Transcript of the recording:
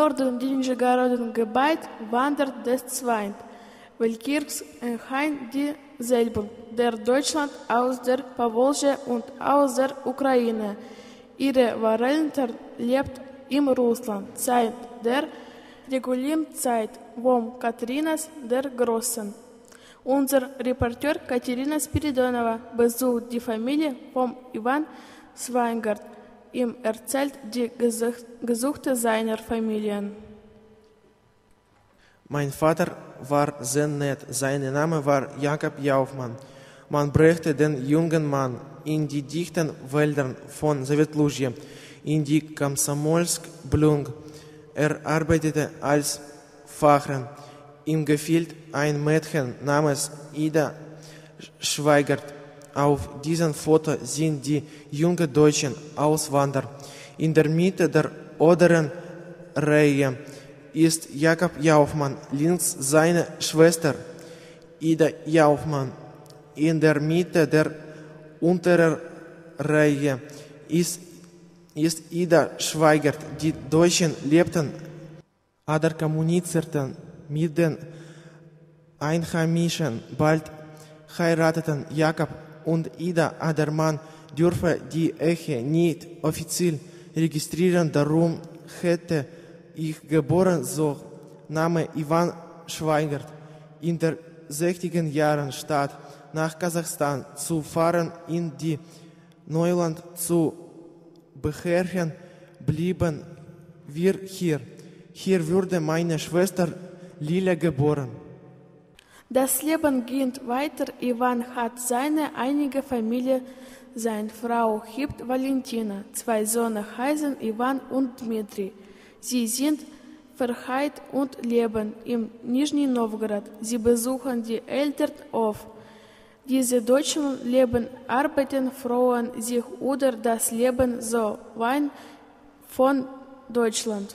Norden die Nizhegorod Gebiet wandert des Zweint, welches enthält dieselben, der Deutschland aus der Powolsche und aus der Ukraine. Ihre Variante lebt in Russland seit der regulären Zeit von Katharinas der Großen. Unser Reporter Katerina Spiridonova besucht die Familie von Ivan Schweigert. Ihm erzählt die Gesuchte seiner Familien. Mein Vater war sehr nett. Sein Name war Jakob Jaufmann. Man brachte den jungen Mann in die dichten Wälder von Sowjetluschje, in die Komsomolsk-Blung. Er arbeitete als Fachmann. Ihm gefiel ein Mädchen namens Ida Schweigert. Auf diesem Foto sind die jungen deutschen Auswanderer. In der Mitte der oberen Reihe ist Jakob Jaufmann, links seine Schwester Ida Jaufmann. In der Mitte der unteren Reihe ist Ida Schweigert. Die Deutschen lebten oder kommunizierten mit den Einheimischen. Bald heirateten Jakob und Ida, aber man dürfe die Ehe nicht offiziell registrieren. Darum hätte ich geboren so Name Ivan Schweigert. In den 60er Jahren statt nach Kasachstan zu fahren, in die Neuland zu beherrschen, blieben wir hier. Hier wurde meine Schwester Lila geboren. Das Leben ging weiter. Ivan hat seine einige Familie. Seine Frau heißt Valentina. 2 Söhne heißen Ivan und Dmitri. Sie sind verheiratet und leben in Nizhny Novgorod. Sie besuchen die Eltern oft. Diese Deutschen leben, arbeiten, freuen sich über das Leben so weit von Deutschland.